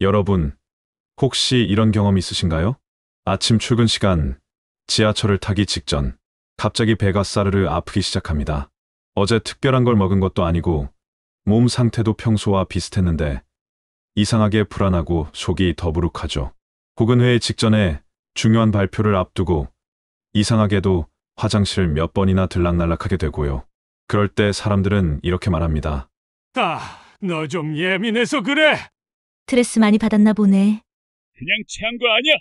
여러분, 혹시 이런 경험 있으신가요? 아침 출근 시간, 지하철을 타기 직전, 갑자기 배가 싸르르 아프기 시작합니다. 어제 특별한 걸 먹은 것도 아니고, 몸 상태도 평소와 비슷했는데, 이상하게 불안하고 속이 더부룩하죠. 혹은 회의 직전에 중요한 발표를 앞두고, 이상하게도 화장실 몇 번이나 들락날락하게 되고요. 그럴 때 사람들은 이렇게 말합니다. 너 좀 예민해서 그래. 스트레스 많이 받았나 보네. 그냥 체한 거 아니야?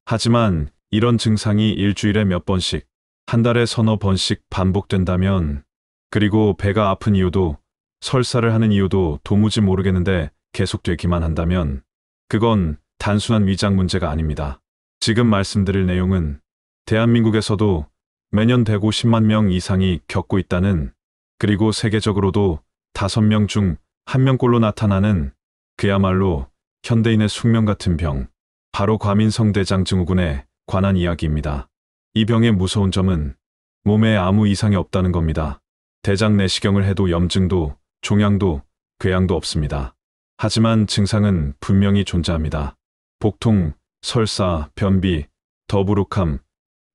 하지만 이런 증상이 일주일에 몇 번씩, 한 달에 서너 번씩 반복된다면, 그리고 배가 아픈 이유도, 설사를 하는 이유도 도무지 모르겠는데 계속되기만 한다면, 그건 단순한 위장 문제가 아닙니다. 지금 말씀드릴 내용은 대한민국에서도 매년 150만 명 이상이 겪고 있다는, 그리고 세계적으로도 5명 중 1명꼴로 나타나는 그야말로 현대인의 숙명 같은 병, 바로 과민성대장 증후군에 관한 이야기입니다. 이 병의 무서운 점은 몸에 아무 이상이 없다는 겁니다. 대장 내시경을 해도 염증도, 종양도, 궤양도 없습니다. 하지만 증상은 분명히 존재합니다. 복통, 설사, 변비, 더부룩함,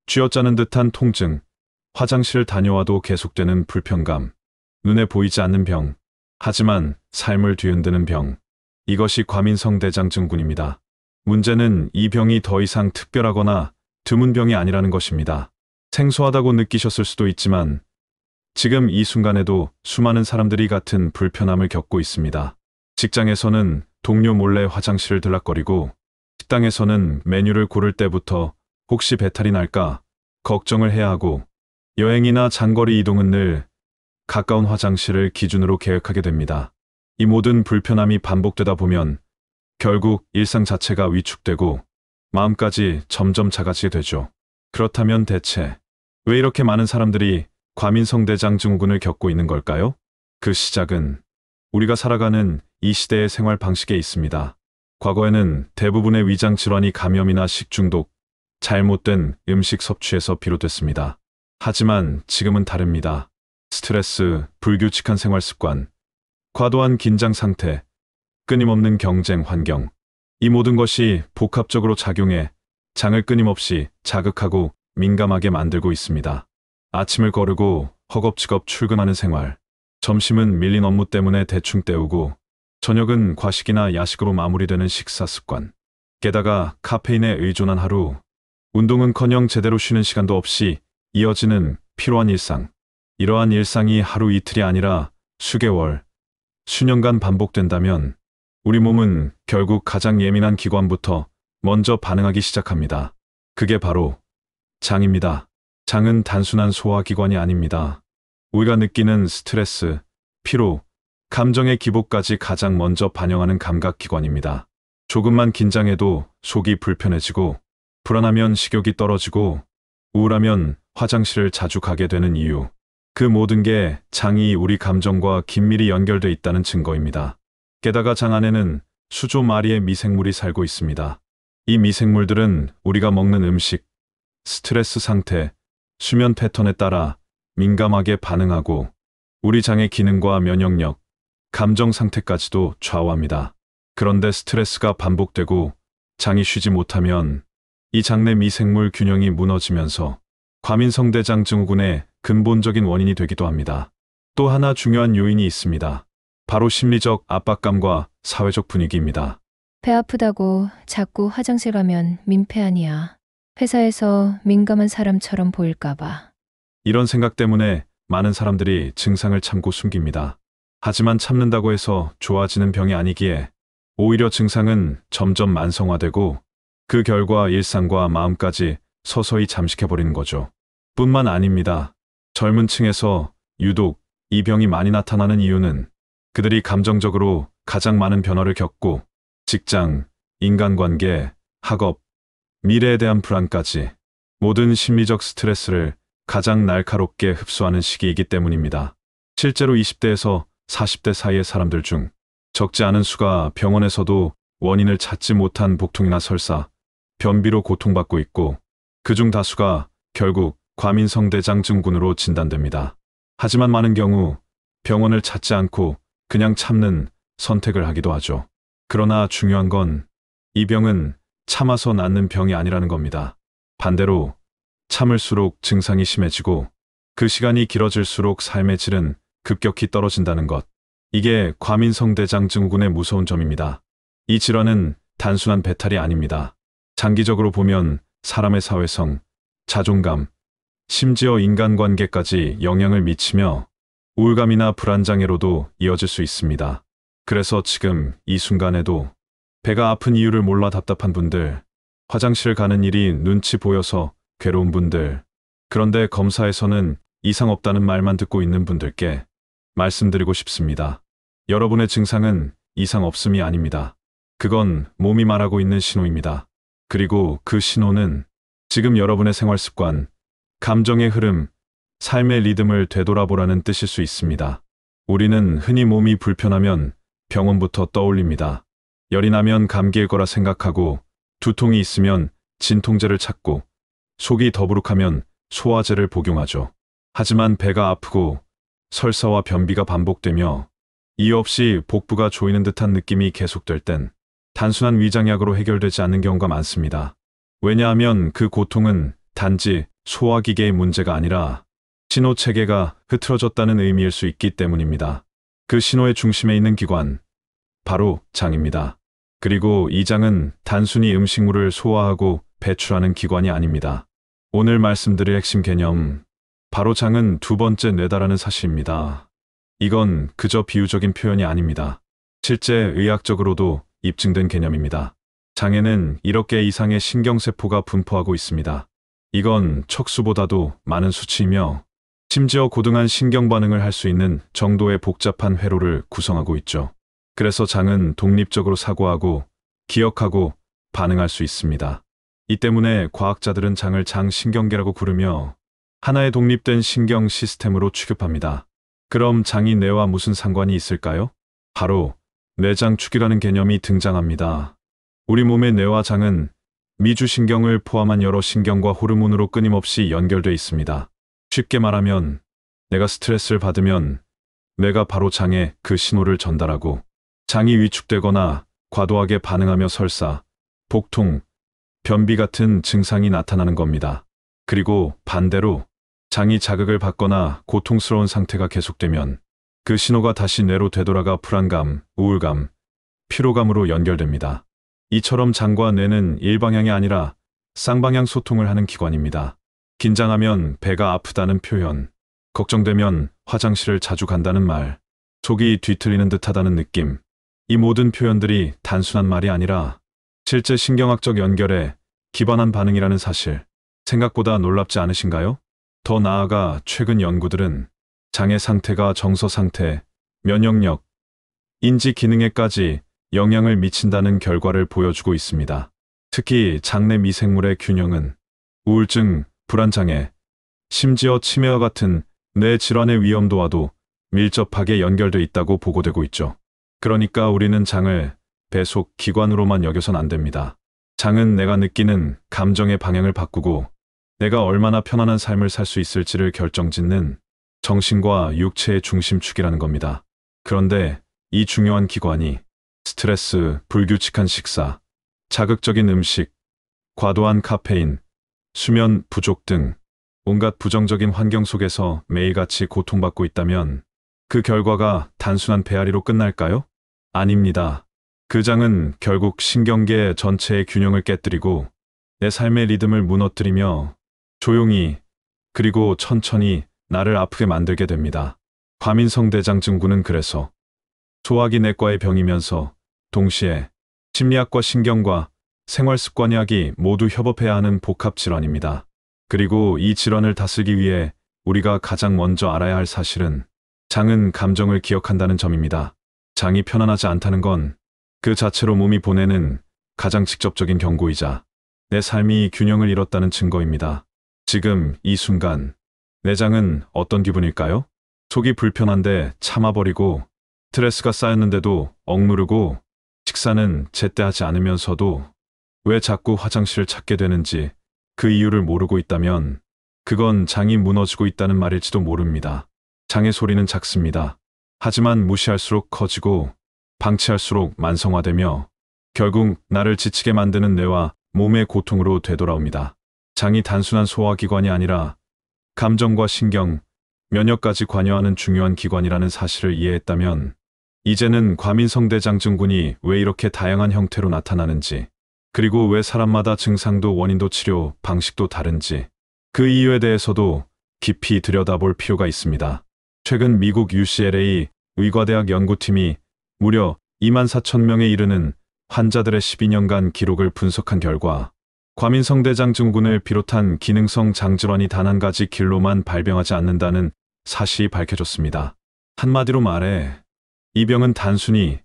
쥐어짜는 듯한 통증, 화장실을 다녀와도 계속되는 불편감, 눈에 보이지 않는 병, 하지만 삶을 뒤흔드는 병. 이것이 과민성대장 증후군입니다. 문제는 이 병이 더 이상 특별하거나 드문 병이 아니라는 것입니다. 생소하다고 느끼셨을 수도 있지만 지금 이 순간에도 수많은 사람들이 같은 불편함을 겪고 있습니다. 직장에서는 동료 몰래 화장실을 들락거리고, 식당에서는 메뉴를 고를 때부터 혹시 배탈이 날까 걱정을 해야 하고, 여행이나 장거리 이동은 늘 가까운 화장실을 기준으로 계획하게 됩니다. 이 모든 불편함이 반복되다 보면 결국 일상 자체가 위축되고 마음까지 점점 작아지게 되죠. 그렇다면 대체 왜 이렇게 많은 사람들이 과민성대장 증후군을 겪고 있는 걸까요? 그 시작은 우리가 살아가는 이 시대의 생활 방식에 있습니다. 과거에는 대부분의 위장 질환이 감염이나 식중독, 잘못된 음식 섭취에서 비롯됐습니다. 하지만 지금은 다릅니다. 스트레스, 불규칙한 생활 습관, 과도한 긴장 상태, 끊임없는 경쟁 환경, 이 모든 것이 복합적으로 작용해 장을 끊임없이 자극하고 민감하게 만들고 있습니다. 아침을 거르고 허겁지겁 출근하는 생활, 점심은 밀린 업무 때문에 대충 때우고, 저녁은 과식이나 야식으로 마무리되는 식사 습관, 게다가 카페인에 의존한 하루, 운동은커녕 제대로 쉬는 시간도 없이 이어지는 피로한 일상. 이러한 일상이 하루 이틀이 아니라 수개월, 수년간 반복된다면 우리 몸은 결국 가장 예민한 기관부터 먼저 반응하기 시작합니다. 그게 바로 장입니다. 장은 단순한 소화기관이 아닙니다. 우리가 느끼는 스트레스, 피로, 감정의 기복까지 가장 먼저 반영하는 감각기관입니다. 조금만 긴장해도 속이 불편해지고, 불안하면 식욕이 떨어지고, 우울하면 화장실을 자주 가게 되는 이유. 그 모든 게 장이 우리 감정과 긴밀히 연결돼 있다는 증거입니다. 게다가 장 안에는 수조 마리의 미생물이 살고 있습니다. 이 미생물들은 우리가 먹는 음식, 스트레스 상태, 수면 패턴에 따라 민감하게 반응하고 우리 장의 기능과 면역력, 감정 상태까지도 좌우합니다. 그런데 스트레스가 반복되고 장이 쉬지 못하면 이 장내 미생물 균형이 무너지면서 과민성대장 증후군의 근본적인 원인이 되기도 합니다. 또 하나 중요한 요인이 있습니다. 바로 심리적 압박감과 사회적 분위기입니다. 배 아프다고 자꾸 화장실 가면 민폐 아니야. 회사에서 민감한 사람처럼 보일까봐. 이런 생각 때문에 많은 사람들이 증상을 참고 숨깁니다. 하지만 참는다고 해서 좋아지는 병이 아니기에 오히려 증상은 점점 만성화되고 그 결과 일상과 마음까지 서서히 잠식해버리는 거죠. 뿐만 아닙니다. 젊은 층에서 유독 이 병이 많이 나타나는 이유는 그들이 감정적으로 가장 많은 변화를 겪고 직장, 인간관계, 학업, 미래에 대한 불안까지 모든 심리적 스트레스를 가장 날카롭게 흡수하는 시기이기 때문입니다. 실제로 20대에서 40대 사이의 사람들 중 적지 않은 수가 병원에서도 원인을 찾지 못한 복통이나 설사, 변비로 고통받고 있고 그중 다수가 결국 과민성대장 증후군으로 진단됩니다. 하지만 많은 경우 병원을 찾지 않고 그냥 참는 선택을 하기도 하죠. 그러나 중요한 건 이 병은 참아서 낫는 병이 아니라는 겁니다. 반대로 참을수록 증상이 심해지고 그 시간이 길어질수록 삶의 질은 급격히 떨어진다는 것. 이게 과민성대장 증후군의 무서운 점입니다. 이 질환은 단순한 배탈이 아닙니다. 장기적으로 보면 사람의 사회성, 자존감, 심지어 인간관계까지 영향을 미치며 우울감이나 불안장애로도 이어질 수 있습니다. 그래서 지금 이 순간에도 배가 아픈 이유를 몰라 답답한 분들, 화장실 가는 일이 눈치 보여서 괴로운 분들, 그런데 검사에서는 이상 없다는 말만 듣고 있는 분들께 말씀드리고 싶습니다. 여러분의 증상은 이상 없음이 아닙니다. 그건 몸이 말하고 있는 신호입니다. 그리고 그 신호는 지금 여러분의 생활 습관, 감정의 흐름, 삶의 리듬을 되돌아보라는 뜻일 수 있습니다. 우리는 흔히 몸이 불편하면 병원부터 떠올립니다. 열이 나면 감기일 거라 생각하고, 두통이 있으면 진통제를 찾고, 속이 더부룩하면 소화제를 복용하죠. 하지만 배가 아프고 설사와 변비가 반복되며 이유 없이 복부가 조이는 듯한 느낌이 계속될 땐 단순한 위장약으로 해결되지 않는 경우가 많습니다. 왜냐하면 그 고통은 단지 소화기계의 문제가 아니라 신호체계가 흐트러졌다는 의미일 수 있기 때문입니다. 그 신호의 중심에 있는 기관, 바로 장입니다. 그리고 이 장은 단순히 음식물을 소화하고 배출하는 기관이 아닙니다. 오늘 말씀드릴 핵심 개념, 바로 장은 두 번째 뇌다라는 사실입니다. 이건 그저 비유적인 표현이 아닙니다. 실제 의학적으로도 입증된 개념입니다. 장에는 1억 개 이상의 신경세포가 분포하고 있습니다. 이건 척수보다도 많은 수치이며 심지어 고등한 신경 반응을 할 수 있는 정도의 복잡한 회로를 구성하고 있죠. 그래서 장은 독립적으로 사고하고 기억하고 반응할 수 있습니다. 이 때문에 과학자들은 장을 장신경계라고 부르며 하나의 독립된 신경 시스템으로 취급합니다. 그럼 장이 뇌와 무슨 상관이 있을까요? 바로 뇌장축이라는 개념이 등장합니다. 우리 몸의 뇌와 장은 미주신경을 포함한 여러 신경과 호르몬으로 끊임없이 연결돼 있습니다. 쉽게 말하면 내가 스트레스를 받으면 뇌가 바로 장에 그 신호를 전달하고 장이 위축되거나 과도하게 반응하며 설사, 복통, 변비 같은 증상이 나타나는 겁니다. 그리고 반대로 장이 자극을 받거나 고통스러운 상태가 계속되면 그 신호가 다시 뇌로 되돌아가 불안감, 우울감, 피로감으로 연결됩니다. 이처럼 장과 뇌는 일방향이 아니라 쌍방향 소통을 하는 기관입니다. 긴장하면 배가 아프다는 표현, 걱정되면 화장실을 자주 간다는 말, 속이 뒤틀리는 듯하다는 느낌. 이 모든 표현들이 단순한 말이 아니라 실제 신경학적 연결에 기반한 반응이라는 사실, 생각보다 놀랍지 않으신가요? 더 나아가 최근 연구들은 장의 상태가 정서 상태, 면역력, 인지 기능에까지 영향을 미친다는 결과를 보여주고 있습니다. 특히 장내 미생물의 균형은 우울증, 불안장애, 심지어 치매와 같은 뇌 질환의 위험도와도 밀접하게 연결돼 있다고 보고되고 있죠. 그러니까 우리는 장을 배속 기관으로만 여겨선 안 됩니다. 장은 내가 느끼는 감정의 방향을 바꾸고 내가 얼마나 편안한 삶을 살 수 있을지를 결정짓는 정신과 육체의 중심축이라는 겁니다. 그런데 이 중요한 기관이 스트레스, 불규칙한 식사, 자극적인 음식, 과도한 카페인, 수면 부족 등 온갖 부정적인 환경 속에서 매일같이 고통받고 있다면 그 결과가 단순한 배앓이로 끝날까요? 아닙니다. 그 장은 결국 신경계 전체의 균형을 깨뜨리고 내 삶의 리듬을 무너뜨리며 조용히 그리고 천천히 나를 아프게 만들게 됩니다. 과민성대장 증후군은 그래서 소화기 내과의 병이면서 동시에 심리학과 신경과 생활습관의학이 모두 협업해야 하는 복합 질환입니다. 그리고 이 질환을 다스리기 위해 우리가 가장 먼저 알아야 할 사실은 장은 감정을 기억한다는 점입니다. 장이 편안하지 않다는 건 그 자체로 몸이 보내는 가장 직접적인 경고이자 내 삶이 균형을 잃었다는 증거입니다. 지금 이 순간 내 장은 어떤 기분일까요? 속이 불편한데 참아버리고 스트레스가 쌓였는데도 억누르고 식사는 제때 하지 않으면서도 왜 자꾸 화장실을 찾게 되는지 그 이유를 모르고 있다면 그건 장이 무너지고 있다는 말일지도 모릅니다. 장의 소리는 작습니다. 하지만 무시할수록 커지고 방치할수록 만성화되며 결국 나를 지치게 만드는 뇌와 몸의 고통으로 되돌아옵니다. 장이 단순한 소화기관이 아니라 감정과 신경, 면역까지 관여하는 중요한 기관이라는 사실을 이해했다면 이제는 과민성대장 증후군이 왜 이렇게 다양한 형태로 나타나는지, 그리고 왜 사람마다 증상도 원인도 치료 방식도 다른지, 그 이유에 대해서도 깊이 들여다볼 필요가 있습니다. 최근 미국 UCLA 의과대학 연구팀이 무려 24,000명에 이르는 환자들의 12년간 기록을 분석한 결과 과민성대장 증후군을 비롯한 기능성 장질환이 단 한 가지 길로만 발병하지 않는다는 사실이 밝혀졌습니다. 한마디로 말해 이 병은 단순히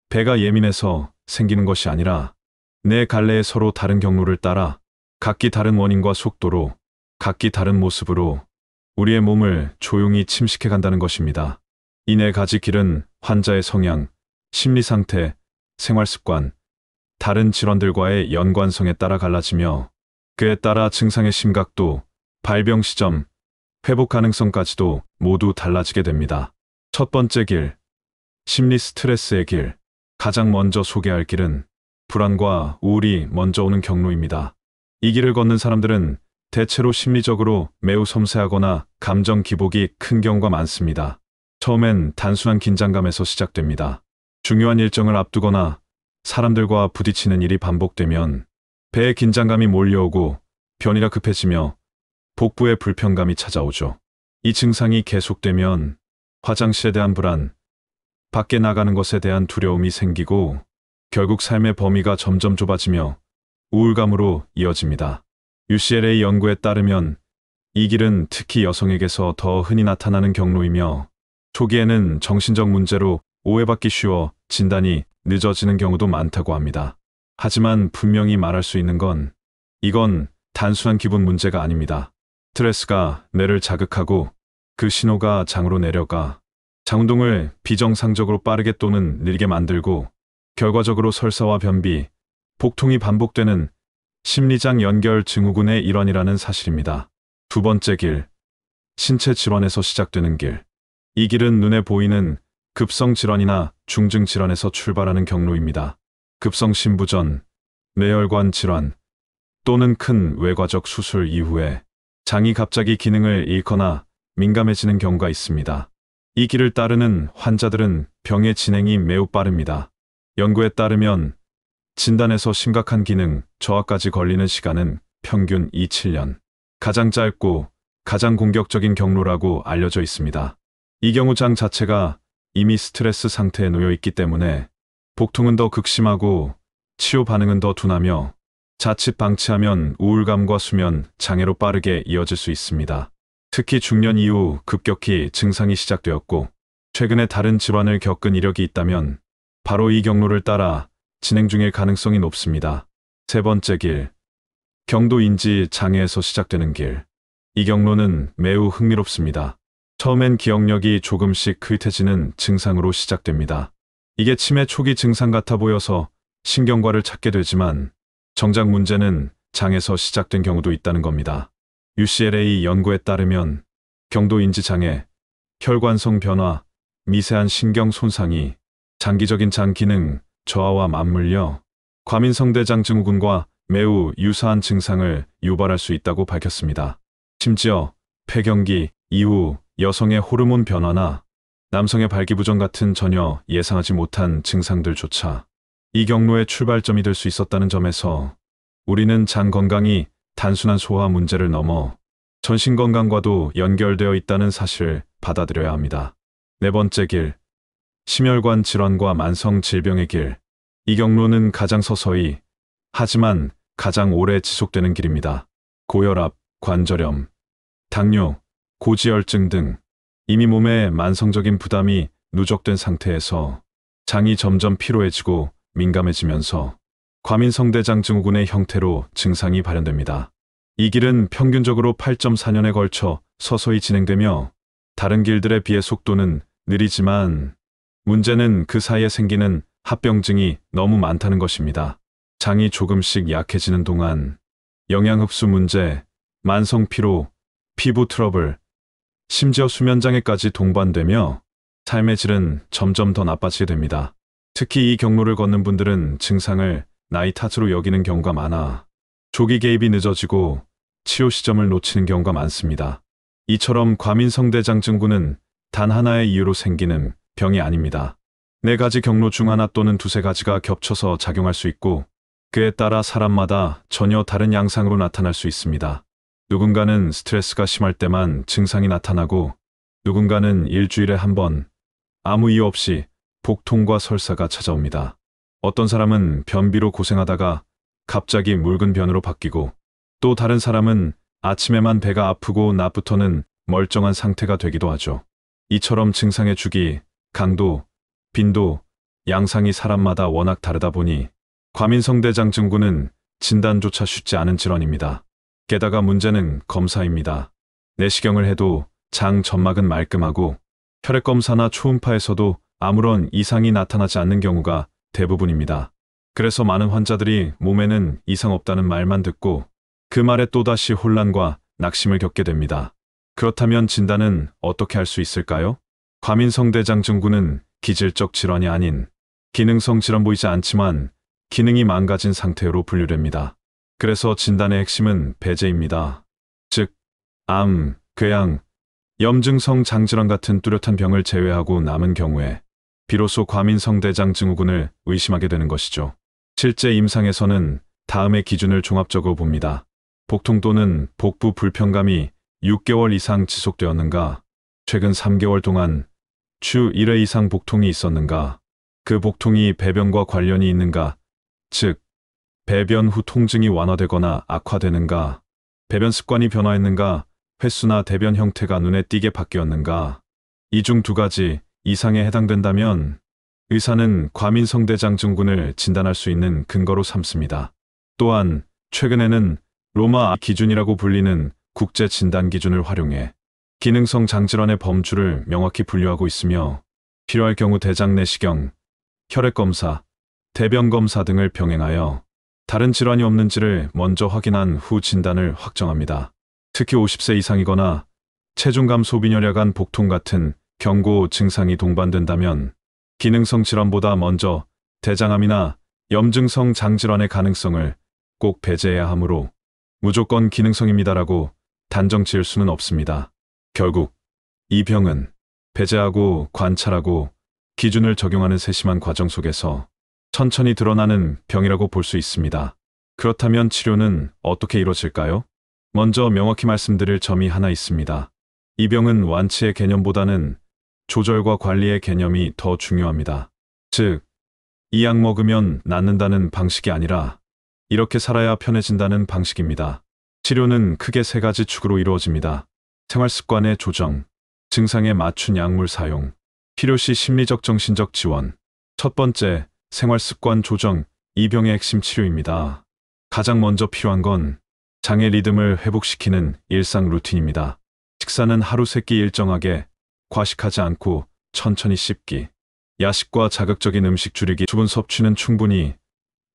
배가 예민해서 생기는 것이 아니라 내 갈래에 서로 다른 경로를 따라 각기 다른 원인과 속도로 각기 다른 모습으로 우리의 몸을 조용히 침식해 간다는 것입니다. 이 네 가지 길은 환자의 성향, 심리 상태, 생활 습관, 다른 질환들과의 연관성에 따라 갈라지며 그에 따라 증상의 심각도, 발병 시점, 회복 가능성까지도 모두 달라지게 됩니다. 첫 번째 길, 심리 스트레스의 길. 가장 먼저 소개할 길은 불안과 우울이 먼저 오는 경로입니다. 이 길을 걷는 사람들은 대체로 심리적으로 매우 섬세하거나 감정 기복이 큰 경우가 많습니다. 처음엔 단순한 긴장감에서 시작됩니다. 중요한 일정을 앞두거나 사람들과 부딪히는 일이 반복되면 배에 긴장감이 몰려오고 변이가 급해지며 복부에 불편감이 찾아오죠. 이 증상이 계속되면 화장실에 대한 불안, 밖에 나가는 것에 대한 두려움이 생기고 결국 삶의 범위가 점점 좁아지며 우울감으로 이어집니다. UCLA 연구에 따르면 이 길은 특히 여성에게서 더 흔히 나타나는 경로이며 초기에는 정신적 문제로 오해받기 쉬워 진단이 늦어지는 경우도 많다고 합니다. 하지만 분명히 말할 수 있는 건 이건 단순한 기분 문제가 아닙니다. 스트레스가 뇌를 자극하고 그 신호가 장으로 내려가 장운동을 비정상적으로 빠르게 또는 느리게 만들고 결과적으로 설사와 변비, 복통이 반복되는 심리장 연결 증후군의 일환이라는 사실입니다. 두 번째 길, 신체 질환에서 시작되는 길. 이 길은 눈에 보이는 급성 질환이나 중증 질환에서 출발하는 경로입니다. 급성 심부전, 뇌혈관 질환 또는 큰 외과적 수술 이후에 장이 갑자기 기능을 잃거나 민감해지는 경우가 있습니다. 이 길을 따르는 환자들은 병의 진행이 매우 빠릅니다. 연구에 따르면 진단에서 심각한 기능 저하까지 걸리는 시간은 평균 2~7년. 가장 짧고 가장 공격적인 경로라고 알려져 있습니다. 이 경우 장 자체가 이미 스트레스 상태에 놓여 있기 때문에 복통은 더 극심하고 치유 반응은 더 둔하며 자칫 방치하면 우울감과 수면, 장애로 빠르게 이어질 수 있습니다. 특히 중년 이후 급격히 증상이 시작되었고 최근에 다른 질환을 겪은 이력이 있다면 바로 이 경로를 따라 진행 중일 가능성이 높습니다. 세 번째 길, 경도인지 장애에서 시작되는 길. 이 경로는 매우 흥미롭습니다. 처음엔 기억력이 조금씩 흐릿해지는 증상으로 시작됩니다. 이게 치매 초기 증상 같아 보여서 신경과를 찾게 되지만 정작 문제는 장에서 시작된 경우도 있다는 겁니다. UCLA 연구에 따르면 경도인지 장애, 혈관성 변화, 미세한 신경 손상이 장기적인 장 기능 저하와 맞물려 과민성대장 증후군과 매우 유사한 증상을 유발할 수 있다고 밝혔습니다. 심지어 폐경기 이후 여성의 호르몬 변화나 남성의 발기부전 같은 전혀 예상하지 못한 증상들조차 이 경로의 출발점이 될 수 있었다는 점에서 우리는 장 건강이 단순한 소화 문제를 넘어 전신 건강과도 연결되어 있다는 사실을 받아들여야 합니다. 네 번째 길, 심혈관 질환과 만성 질병의 길. 이 경로는 가장 서서히 하지만 가장 오래 지속되는 길입니다. 고혈압, 관절염, 당뇨, 고지혈증 등 이미 몸에 만성적인 부담이 누적된 상태에서 장이 점점 피로해지고 민감해지면서 과민성대장 증후군의 형태로 증상이 발현됩니다. 이 길은 평균적으로 8.4년에 걸쳐 서서히 진행되며 다른 길들에 비해 속도는 느리지만 문제는 그 사이에 생기는 합병증이 너무 많다는 것입니다. 장이 조금씩 약해지는 동안 영양 흡수 문제, 만성 피로, 피부 트러블, 심지어 수면 장애까지 동반되며 삶의 질은 점점 더 나빠지게 됩니다. 특히 이 경로를 걷는 분들은 증상을 나이 탓으로 여기는 경우가 많아 조기 개입이 늦어지고 치료 시점을 놓치는 경우가 많습니다. 이처럼 과민성대장 증후군은 단 하나의 이유로 생기는 병이 아닙니다. 4가지 경로 중 하나 또는 2~3가지가 겹쳐서 작용할 수 있고 그에 따라 사람마다 전혀 다른 양상으로 나타날 수 있습니다. 누군가는 스트레스가 심할 때만 증상이 나타나고 누군가는 일주일에 한 번 아무 이유 없이 복통과 설사가 찾아옵니다. 어떤 사람은 변비로 고생하다가 갑자기 묽은 변으로 바뀌고 또 다른 사람은 아침에만 배가 아프고 낮부터는 멀쩡한 상태가 되기도 하죠. 이처럼 증상의 주기, 강도, 빈도, 양상이 사람마다 워낙 다르다 보니 과민성대장 증후군은 진단조차 쉽지 않은 질환입니다. 게다가 문제는 검사입니다. 내시경을 해도 장 점막은 말끔하고 혈액검사나 초음파에서도 아무런 이상이 나타나지 않는 경우가 대부분입니다. 그래서 많은 환자들이 몸에는 이상 없다는 말만 듣고 그 말에 또다시 혼란과 낙심을 겪게 됩니다. 그렇다면 진단은 어떻게 할 수 있을까요? 과민성대장 증후군은 기질적 질환이 아닌 기능성 질환 보이지 않지만 기능이 망가진 상태로 분류됩니다. 그래서 진단의 핵심은 배제입니다. 즉, 암, 궤양, 염증성 장질환 같은 뚜렷한 병을 제외하고 남은 경우에 비로소 과민성대장 증후군을 의심하게 되는 것이죠. 실제 임상에서는 다음의 기준을 종합적으로 봅니다. 복통 또는 복부 불편감이 6개월 이상 지속되었는가, 최근 3개월 동안 주 1회 이상 복통이 있었는가, 그 복통이 배변과 관련이 있는가, 즉 배변 후 통증이 완화되거나 악화되는가, 배변 습관이 변화했는가, 횟수나 대변 형태가 눈에 띄게 바뀌었는가, 이 중 2가지 이상에 해당된다면 의사는 과민성대장 증후군을 진단할 수 있는 근거로 삼습니다. 또한 최근에는 로마 기준이라고 불리는 국제 진단 기준을 활용해 기능성 장질환의 범주를 명확히 분류하고 있으며 필요할 경우 대장 내시경, 혈액검사, 대변검사 등을 병행하여 다른 질환이 없는지를 먼저 확인한 후 진단을 확정합니다. 특히 50세 이상이거나 체중감 소비뇨약간 복통 같은 경고 증상이 동반된다면 기능성 질환보다 먼저 대장암이나 염증성 장질환의 가능성을 꼭 배제해야 하므로 무조건 기능성입니다라고 단정 지을 수는 없습니다. 결국 이 병은 배제하고 관찰하고 기준을 적용하는 세심한 과정 속에서 천천히 드러나는 병이라고 볼 수 있습니다. 그렇다면 치료는 어떻게 이루어질까요? 먼저 명확히 말씀드릴 점이 하나 있습니다. 이 병은 완치의 개념보다는 조절과 관리의 개념이 더 중요합니다. 즉, 이 약 먹으면 낫는다는 방식이 아니라 이렇게 살아야 편해진다는 방식입니다. 치료는 크게 3가지 축으로 이루어집니다. 생활습관의 조정, 증상에 맞춘 약물 사용, 필요시 심리적 정신적 지원. 첫 번째, 생활습관 조정, 이 병의 핵심 치료입니다. 가장 먼저 필요한 건 장의 리듬을 회복시키는 일상 루틴입니다. 식사는 하루 3끼 일정하게, 과식하지 않고 천천히 씹기, 야식과 자극적인 음식 줄이기, 수분 섭취는 충분히,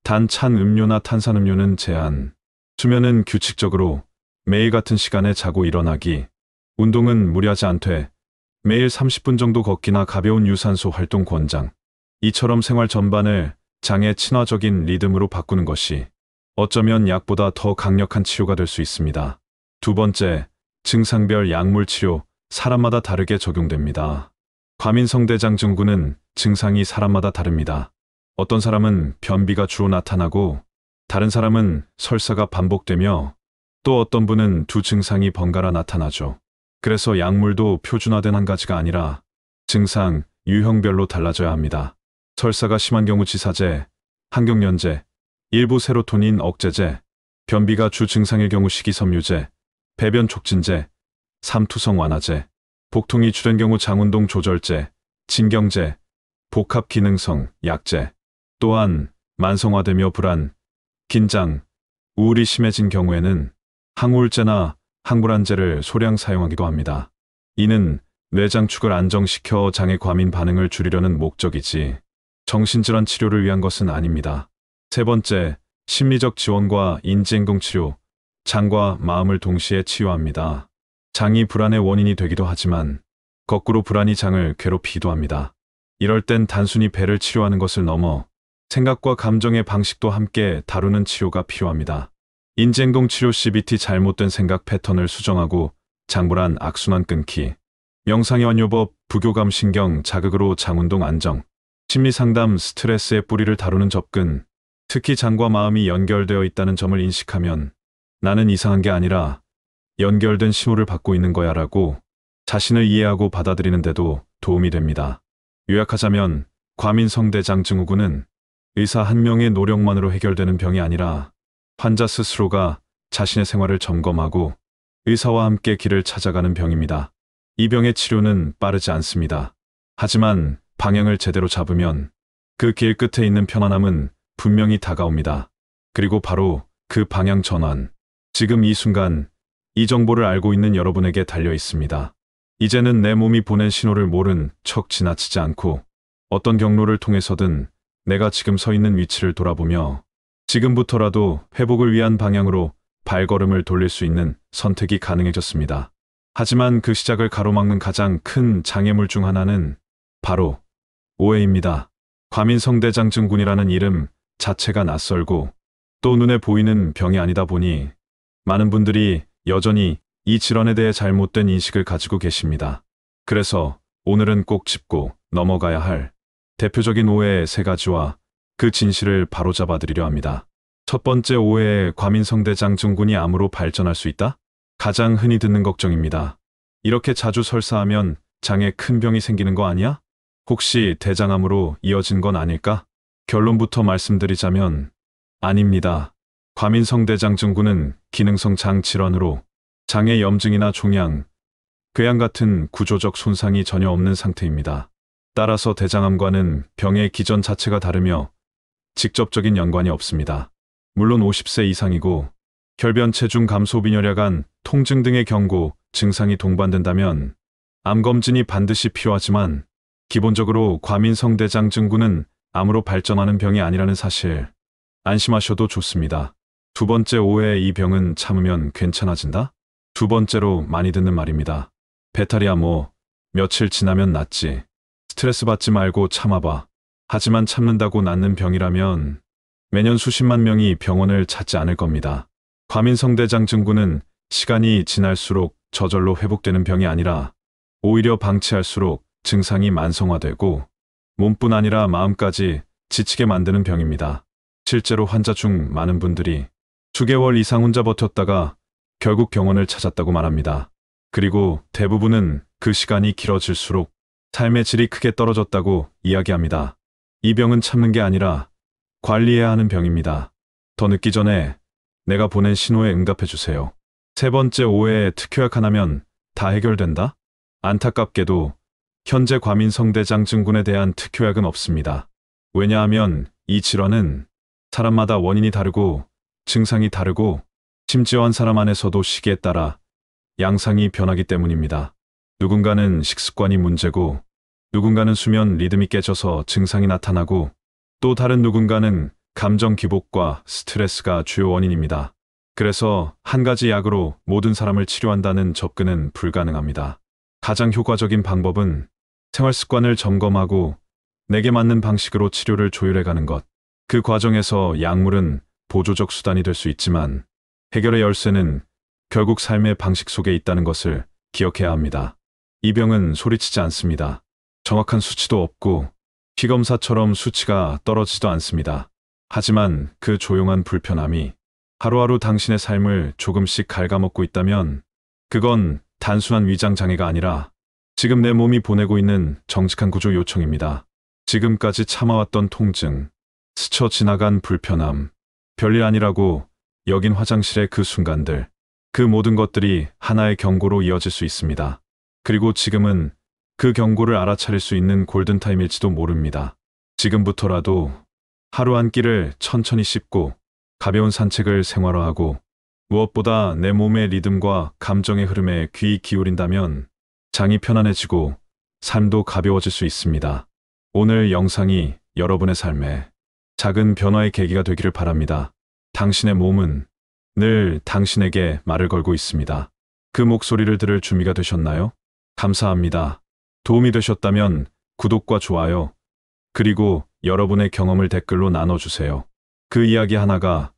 단 찬 음료나 탄산음료는 제한, 수면은 규칙적으로 매일 같은 시간에 자고 일어나기, 운동은 무리하지 않되 매일 30분 정도 걷기나 가벼운 유산소 활동 권장. 이처럼 생활 전반을 장의 친화적인 리듬으로 바꾸는 것이 어쩌면 약보다 더 강력한 치료가 될 수 있습니다. 2번째, 증상별 약물 치료, 사람마다 다르게 적용됩니다. 과민성대장 증후군은 증상이 사람마다 다릅니다. 어떤 사람은 변비가 주로 나타나고 다른 사람은 설사가 반복되며 또 어떤 분은 두 증상이 번갈아 나타나죠. 그래서 약물도 표준화된 한 가지가 아니라 증상, 유형별로 달라져야 합니다. 설사가 심한 경우 지사제, 항경련제, 일부 세로토닌 억제제, 변비가 주 증상일 경우 식이섬유제, 배변 촉진제, 삼투성 완화제, 복통이 주된 경우 장운동 조절제, 진경제, 복합 기능성 약제, 또한 만성화되며 불안, 긴장, 우울이 심해진 경우에는 항우울제나 항불안제를 소량 사용하기도 합니다. 이는 뇌장축을 안정시켜 장의 과민 반응을 줄이려는 목적이지 정신질환 치료를 위한 것은 아닙니다. 3번째, 심리적 지원과 인지행동 치료, 장과 마음을 동시에 치유합니다. 장이 불안의 원인이 되기도 하지만 거꾸로 불안이 장을 괴롭히기도 합니다. 이럴 땐 단순히 배를 치료하는 것을 넘어 생각과 감정의 방식도 함께 다루는 치료가 필요합니다. 인지행동 치료 CBT 잘못된 생각 패턴을 수정하고 장불안 악순환 끊기, 명상의 완요법, 부교감 신경 자극으로 장운동 안정, 심리상담 스트레스의 뿌리를 다루는 접근, 특히 장과 마음이 연결되어 있다는 점을 인식하면 나는 이상한 게 아니라 연결된 신호를 받고 있는 거야 라고 자신을 이해하고 받아들이는데도 도움이 됩니다. 요약하자면 과민성대장 증후군은 의사 한 명의 노력만으로 해결되는 병이 아니라 환자 스스로가 자신의 생활을 점검하고 의사와 함께 길을 찾아가는 병입니다. 이 병의 치료는 빠르지 않습니다. 하지만 방향을 제대로 잡으면 그 길 끝에 있는 편안함은 분명히 다가옵니다. 그리고 바로 그 방향 전환, 지금 이 순간 이 정보를 알고 있는 여러분에게 달려 있습니다. 이제는 내 몸이 보낸 신호를 모른 척 지나치지 않고 어떤 경로를 통해서든 내가 지금 서 있는 위치를 돌아보며 지금부터라도 회복을 위한 방향으로 발걸음을 돌릴 수 있는 선택이 가능해졌습니다. 하지만 그 시작을 가로막는 가장 큰 장애물 중 하나는 바로 오해입니다. 과민성대장 증후군이라는 이름 자체가 낯설고 또 눈에 보이는 병이 아니다 보니 많은 분들이 여전히 이 질환에 대해 잘못된 인식을 가지고 계십니다. 그래서 오늘은 꼭 짚고 넘어가야 할 대표적인 오해의 세 가지와 그 진실을 바로잡아 드리려 합니다. 첫 번째 오해의 과민성대장 증후군이 암으로 발전할 수 있다? 가장 흔히 듣는 걱정입니다. 이렇게 자주 설사하면 장에 큰 병이 생기는 거 아니야? 혹시 대장암으로 이어진 건 아닐까? 결론부터 말씀드리자면 아닙니다. 과민성대장 증후군은 기능성 장 질환으로 장의 염증이나 종양, 궤양 같은 구조적 손상이 전혀 없는 상태입니다. 따라서 대장암과는 병의 기전 자체가 다르며 직접적인 연관이 없습니다. 물론 50세 이상이고 혈변, 체중 감소, 빈혈야간, 통증 등의 경고, 증상이 동반된다면 암검진이 반드시 필요하지만 기본적으로 과민성대장 증후군은 암으로 발전하는 병이 아니라는 사실 안심하셔도 좋습니다. 두 번째 오해, 이 병은 참으면 괜찮아진다? 두 번째로 많이 듣는 말입니다. 배탈이야 뭐 며칠 지나면 낫지. 스트레스 받지 말고 참아봐. 하지만 참는다고 낫는 병이라면 매년 수십만 명이 병원을 찾지 않을 겁니다. 과민성대장 증후군은 시간이 지날수록 저절로 회복되는 병이 아니라 오히려 방치할수록 증상이 만성화되고 몸뿐 아니라 마음까지 지치게 만드는 병입니다. 실제로 환자 중 많은 분들이 수개월 이상 혼자 버텼다가 결국 병원을 찾았다고 말합니다. 그리고 대부분은 그 시간이 길어질수록 삶의 질이 크게 떨어졌다고 이야기합니다. 이 병은 참는 게 아니라 관리해야 하는 병입니다. 더 늦기 전에 내가 보낸 신호에 응답해 주세요. 세 번째 오해의 특효약 하나면 다 해결된다? 안타깝게도 현재 과민성대장 증후군에 대한 특효약은 없습니다. 왜냐하면 이 질환은 사람마다 원인이 다르고 증상이 다르고 심지어 한 사람 안에서도 시기에 따라 양상이 변하기 때문입니다. 누군가는 식습관이 문제고 누군가는 수면 리듬이 깨져서 증상이 나타나고 또 다른 누군가는 감정 기복과 스트레스가 주요 원인입니다. 그래서 한 가지 약으로 모든 사람을 치료한다는 접근은 불가능합니다. 가장 효과적인 방법은 생활 습관을 점검하고 내게 맞는 방식으로 치료를 조율해가는 것. 그 과정에서 약물은 보조적 수단이 될 수 있지만 해결의 열쇠는 결국 삶의 방식 속에 있다는 것을 기억해야 합니다. 이 병은 소리치지 않습니다. 정확한 수치도 없고 피검사처럼 수치가 떨어지지도 않습니다. 하지만 그 조용한 불편함이 하루하루 당신의 삶을 조금씩 갉아먹고 있다면 그건 단순한 위장 장애가 아니라 지금 내 몸이 보내고 있는 정직한 구조 요청입니다. 지금까지 참아왔던 통증, 스쳐 지나간 불편함, 별일 아니라고 여긴 화장실의 그 순간들, 그 모든 것들이 하나의 경고로 이어질 수 있습니다. 그리고 지금은 그 경고를 알아차릴 수 있는 골든타임일지도 모릅니다. 지금부터라도 하루 한 끼를 천천히 씹고 가벼운 산책을 생활화하고 무엇보다 내 몸의 리듬과 감정의 흐름에 귀 기울인다면 장이 편안해지고 삶도 가벼워질 수 있습니다. 오늘 영상이 여러분의 삶에 작은 변화의 계기가 되기를 바랍니다. 당신의 몸은 늘 당신에게 말을 걸고 있습니다. 그 목소리를 들을 준비가 되셨나요? 감사합니다. 도움이 되셨다면 구독과 좋아요, 그리고 여러분의 경험을 댓글로 나눠주세요. 그 이야기 하나가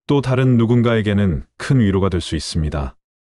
또 다른 누군가에게는 큰 위로가 될 수 있습니다.